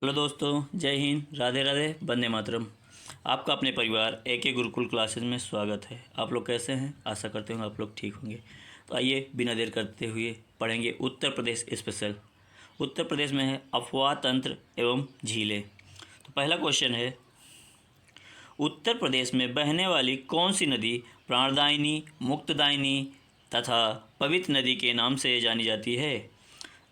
Hello दोस्तों, जय हिंद, राधे राधे, वंदे मातरम। आपका अपने परिवार AK गुरुकुल क्लासेज में स्वागत है। आप लोग कैसे हैं? आशा करते हूँ आप लोग ठीक होंगे। तो आइए बिना देर करते हुए पढ़ेंगे उत्तर प्रदेश स्पेशल। उत्तर प्रदेश में है अफवाह तंत्र एवं झीलें। तो पहला क्वेश्चन है, उत्तर प्रदेश में बहने वाली कौन सी नदी प्राणदायिनी, मुक्तदायिनी तथा पवित्र नदी के नाम से जानी जाती है?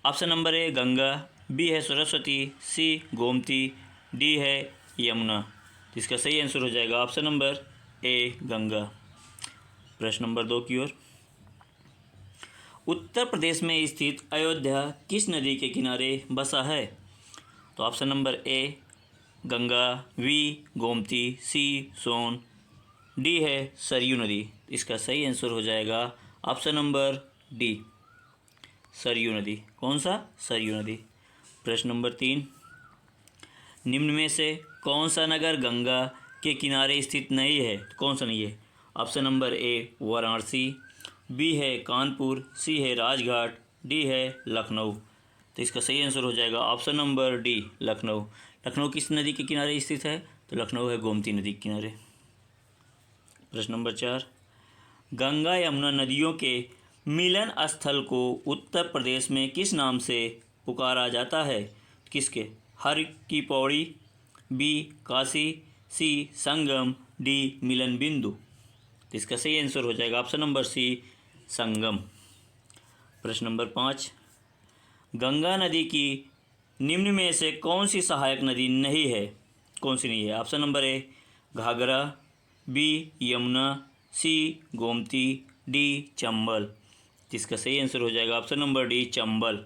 Option number A Ganga, B है सरस्वती, सी गोमती, डी है यमुना। तो इसका सही आंसर हो जाएगा ऑप्शन नंबर ए गंगा। प्रश्न नंबर 2 की ओर। उत्तर प्रदेश में स्थित अयोध्या किस नदी के किनारे बसा है? तो option number A Ganga, B Gomti, C Son, D है सरयू नदी। इसका सही आंसर हो जाएगा ऑप्शन नंबर डी सरयू नदी। कौन सा? सरयू नदी। प्रश्न नंबर 3, निम्न में से कौन सा नगर गंगा के किनारे स्थित नहीं है? कौन सा नहीं है? Option number A Varanasi, B है कानपुर, सी है राजघाट, डी है लखनऊ। तो इसका सही आंसर हो जाएगा option number D Lucknow. Lucknow किस नदी के किनारे स्थित है? तो लखनऊ है गोमती नदी के किनारे। प्रश्न नंबर 4, गंगा यमुना नदियों के मिलन स्थल को उत्तर प्रदेश में किस नाम से पुकारा जाता है? किसके? हर की पौड़ी, बी काशी, सी संगम, डी मिलन बिंदु। तो इसका सही आंसर हो जाएगा ऑप्शन नंबर सी संगम। प्रश्न नंबर 5, गंगा नदी की निम्न में से कौन सी सहायक नदी नहीं है? कौन सी नहीं है? Option number A Ghaghara, B Yamuna, C Gomti, D Chambal. जिसका सही आंसर हो जाएगा ऑप्शन नंबर डी चंबल।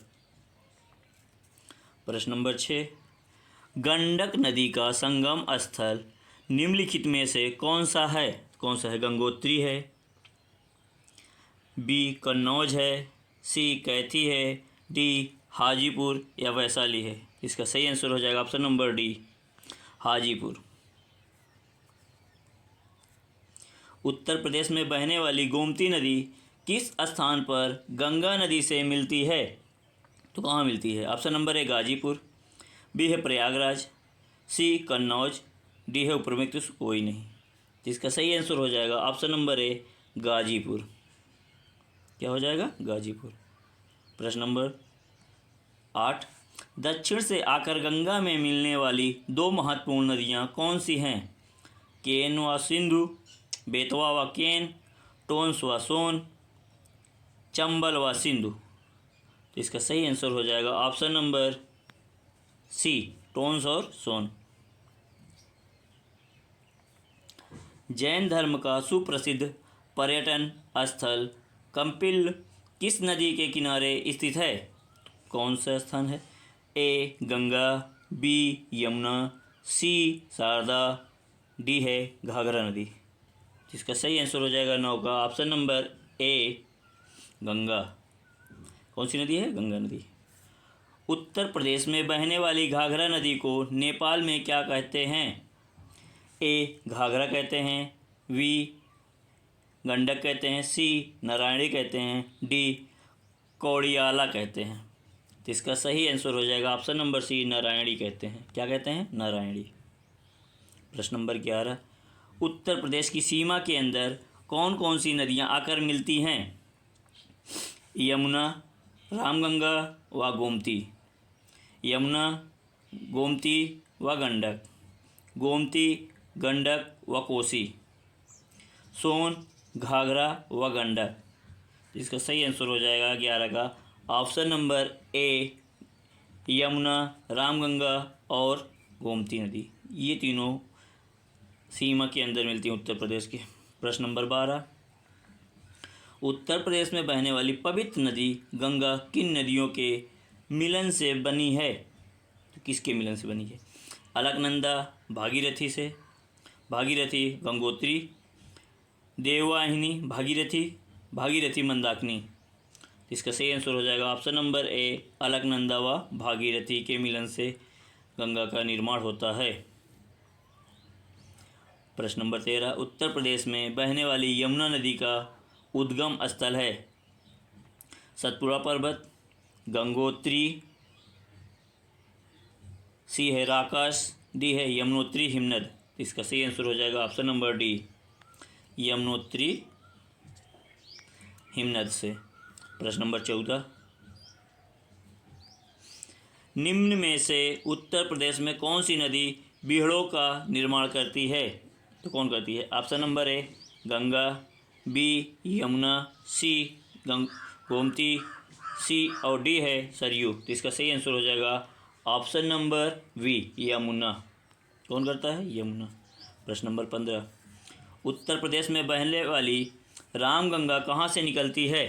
प्रश्न नंबर 6, गंडक नदी का संगम स्थल निम्नलिखित में से कौन सा है? कौन सा है? गंगोत्री है, बी कन्नौज है, सी कैथी है, डी हाजीपुर या वैशाली है। इसका सही आंसर हो जाएगा option number D Hajipur. Uttar Pradesh में बहने वाली गोमती नदी किस स्थान पर गंगा नदी से मिलती है? तो कहाँ मिलती है? Option number A Ghazipur, B है प्रयागराज, सी कन्नौज, डी है उपरयुक्त कोई नहीं। जिसका सही आंसर हो जाएगा ऑप्शन नंबर ए गाजीपुर। क्या हो जाएगा? गाजीपुर। प्रश्न नंबर 8, दक्षिण से आकर गंगा में मिलने वाली दो महत्वपूर्ण नदियाँ कौन सी हैं? केन व सिंधु, बेतवा व केन, टोंस व सोन, चंबल व सिंधु। तो इसका सही आंसर हो जाएगा ऑप्शन नंबर सी टोंस और सोन। जैन धर्म का सुप्रसिद्ध पर्यटन स्थल कंपिल किस नदी के किनारे स्थित है? कौन सा स्थान है? ए गंगा, बी यमुना, सी शारदा, डी है घाघरा नदी। जिसका सही आंसर हो जाएगा 9 का ऑप्शन नंबर ए गंगा। कौन सी नदी है? गंगा नदी। उत्तर प्रदेश में बहने वाली घाघरा नदी को नेपाल में क्या कहते हैं? ए घाघरा कहते हैं, बी गंडक कहते हैं, सी नारायणी कहते हैं, डी कौड़ियाला कहते हैं। तो इसका सही आंसर हो जाएगा ऑप्शन नंबर सी नारायणी कहते हैं। क्या कहते हैं? नारायणी। प्रश्न नंबर 11, उत्तर प्रदेश की सीमा के अंदर कौन कौन सी नदियां आकर मिलती हैं? यमुना, रामगंगा व गोमती, यमुना, गोमती व गंडक, गोमती, गंडक व कोसी, सोन, घाघरा व गंडक। इसका सही आंसर हो जाएगा 11 का ऑप्शन नंबर ए यमुना, रामगंगा और गोमती नदी। ये तीनों सीमा के अंदर मिलती हैं उत्तर प्रदेश के। प्रश्न नंबर 12, उत्तर प्रदेश में बहने वाली पवित्र नदी गंगा किन नदियों के मिलन से बनी है? तो किसके मिलन से बनी है? अलकनंदा भागीरथी से, भागीरथी गंगोत्री, देववाहिनी भागीरथी, भागीरथी मंदाकिनी। इसका सही आंसर हो जाएगा ऑप्शन नंबर ए अलकनंदा व भागीरथी के मिलन से गंगा का निर्माण होता है। प्रश्न नंबर 13, उत्तर प्रदेश में बहने वाली यमुना नदी का उद्गम स्थल है? सतपुड़ा पर्वत, गंगोत्री, सी है राकाश, डी है यमुनोत्री हिमनद। इसका सही आंसर हो जाएगा ऑप्शन नंबर डी, यमुनोत्री हिमनद से। प्रश्न नंबर 14, निम्न में से उत्तर प्रदेश में कौन सी नदी बीहड़ों का निर्माण करती है? तो कौन करती है? Option number A Ganga, B Yamuna, C Gomti, C और डी है सरयू। तो इसका सही आंसर हो जाएगा ऑप्शन नंबर वी, यमुना। कौन करता है? यमुना। प्रश्न नंबर 15, उत्तर प्रदेश में बहने वाली रामगंगा कहाँ से निकलती है?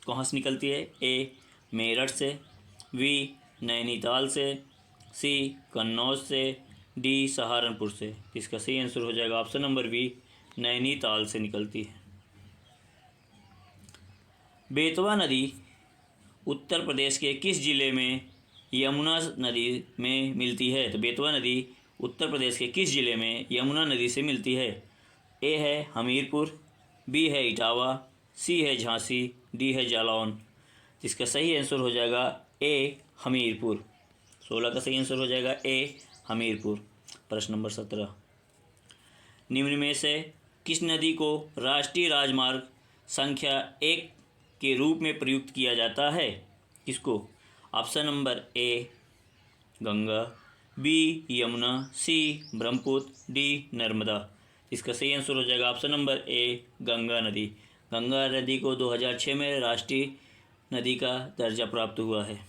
कहाँ से निकलती है? ए मेरठ से, बी नैनीताल से, सी कन्नौज से, डी सहारनपुर से। इसका सही आंसर हो जाएगा ऑप्शन नंबर बी, नैनीताल से निकलती है। बेतवा नदी उत्तर प्रदेश के किस जिले में यमुना नदी में मिलती है? तो बेतवा नदी उत्तर प्रदेश के किस जिले में यमुना नदी से मिलती है? ए है हमीरपुर, बी है इटावा, सी है झांसी, डी है जालौन। इसका सही आंसर हो जाएगा ए हमीरपुर। 16 का सही आंसर हो जाएगा ए हमीरपुर। प्रश्न नंबर 17, निम्न में से किस नदी को राष्ट्रीय राजमार्ग संख्या 1 के रूप में प्रयुक्त किया जाता है? किसको? Option number A Ganga, B Yamuna, C Brahmaputra, D Narmada. इसका सही आंसर हो जाएगा ऑप्शन नंबर ए गंगा नदी। गंगा नदी को 2006 में राष्ट्रीय नदी का दर्जा प्राप्त हुआ है।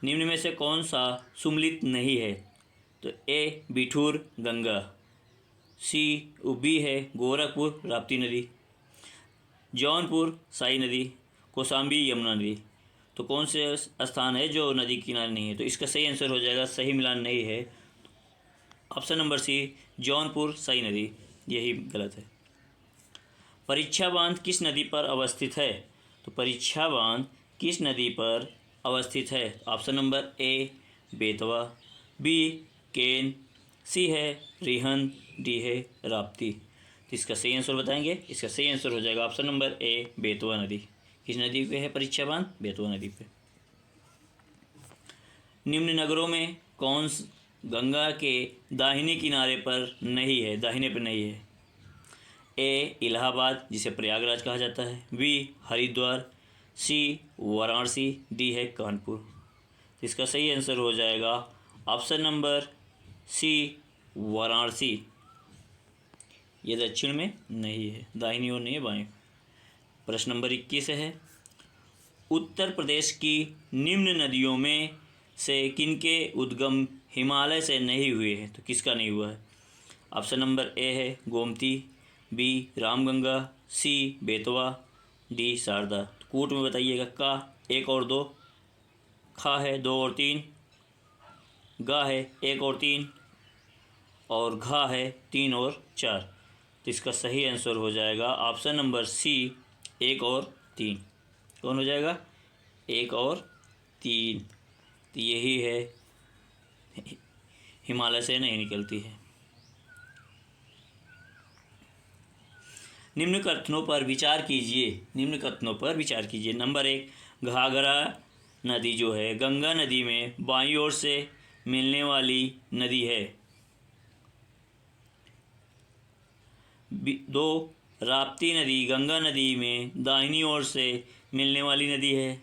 निम्न में से कौन सा सुमलित नहीं है? तो ए बिठूर गंगा, सी बी है गोरखपुर राप्ती नदी, जौनपुर साई नदी, कौशाम्बी यमुना नदी। तो कौन से स्थान है जो नदी किनारे नहीं है? तो इसका सही आंसर हो जाएगा, सही मिलान नहीं है, option number C Jaunpur Sai नदी। यही गलत है। परीक्षा बांध किस नदी पर अवस्थित है? तो परीक्षा बांध किस नदी पर अवस्थित है? Option number A Betwa, B Ken, C है रिहन, डी है राप्ती। तो इसका सही आंसर बताएंगे। इसका सही आंसर हो जाएगा ऑप्शन नंबर ए बेतवा नदी। किस नदी पे है परीक्षा बांध? बेतवा नदी पे। निम्न नगरों में कौन गंगा के दाहिने किनारे पर नहीं है? दाहिने पर नहीं है। ए इलाहाबाद जिसे प्रयागराज कहा जाता है, बी हरिद्वार, सी वाराणसी, डी है कानपुर। इसका सही आंसर हो जाएगा ऑप्शन नंबर सी वाराणसी। ये दक्षिण में नहीं है, दाहिनी ओर नहीं है, बाएं। प्रश्न नंबर 21 है, उत्तर प्रदेश की निम्न नदियों में से किनके उद्गम हिमालय से नहीं हुए हैं? तो किसका नहीं हुआ है? ऑप्शन नंबर ए है गोमती, बी रामगंगा, सी बेतवा, डी शारदा। तो कूट में बताइएगा। का 1 और 2, खा है 2 और 3, गा है 1 और 3 और घा है 3 और 4। तो इसका सही आंसर हो जाएगा ऑप्शन नंबर सी 1 और 3। कौन हो जाएगा? 1 और 3। तो यही है, हिमालय से नहीं निकलती है। निम्न कथनों पर विचार कीजिए। निम्न कथनों पर विचार कीजिए। नंबर 1, घाघरा नदी जो है गंगा नदी में बाईं ओर से मिलने वाली नदी है। 2, राप्ती नदी गंगा नदी में दाहिनी ओर से मिलने वाली नदी है।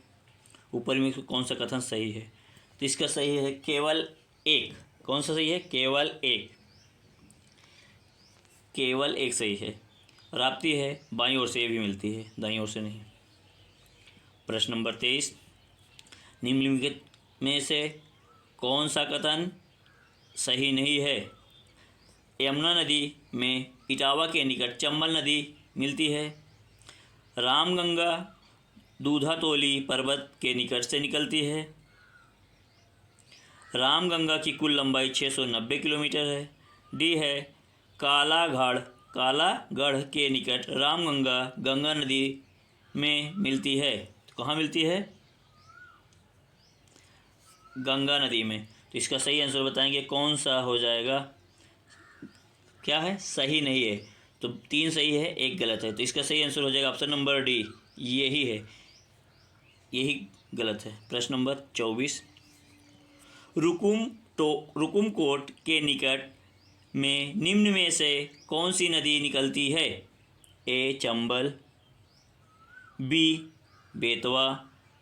ऊपर में कौन सा कथन सही है? तो इसका सही है केवल एक। कौन सा सही है? केवल एक। केवल एक सही है। राप्ती है बाईं ओर से भी मिलती है, दाईं ओर से नहीं। प्रश्न नंबर 23, निम्नलिखित में से कौन सा कथन सही नहीं है? यमुना नदी में इटावा के निकट चंबल नदी मिलती है। रामगंगा दूधातोली पर्वत के निकट से निकलती है। रामगंगा की कुल लंबाई 690 किलोमीटर है। डी है कालागढ़ के निकट रामगंगा गंगा नदी में मिलती है। तो कहाँ मिलती है? गंगा नदी में। तो इसका सही आंसर बताएंगे कौन सा हो जाएगा? क्या है? सही नहीं है। तो 3 सही है, 1 गलत है। तो इसका सही आंसर हो जाएगा ऑप्शन नंबर डी, यही है, यही गलत है। प्रश्न नंबर 24, रुकुमकोट के निकट में निम्न में से कौन सी नदी निकलती है? ए चंबल, बी बेतवा,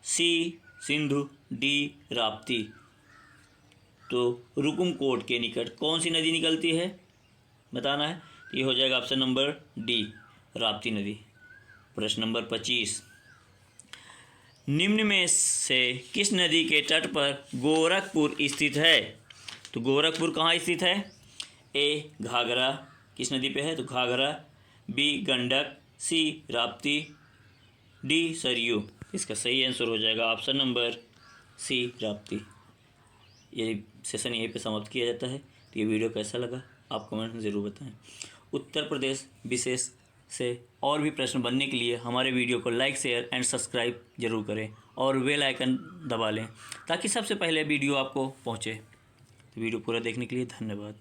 सी सिंधु, डी राप्ती। तो रुकुमकोट के निकट कौन सी नदी निकलती है बताना है। ये हो जाएगा ऑप्शन नंबर डी, राप्ती नदी। प्रश्न नंबर 25, निम्न में से किस नदी के तट पर गोरखपुर स्थित है? तो गोरखपुर कहाँ स्थित है? ए घाघरा, किस नदी पे है? तो घाघरा, बी गंडक, सी राप्ती, डी सरयू। इसका सही आंसर हो जाएगा ऑप्शन नंबर सी राप्ती। ये सेशन यहीं पे समाप्त किया जाता है। तो ये वीडियो कैसा लगा आप कमेंट में ज़रूर बताएं। उत्तर प्रदेश विशेष से और भी प्रश्न बनने के लिए हमारे वीडियो को लाइक, शेयर एंड सब्सक्राइब जरूर करें और बेल आइकन दबा लें ताकि सबसे पहले वीडियो आपको पहुंचे। तो वीडियो पूरा देखने के लिए धन्यवाद।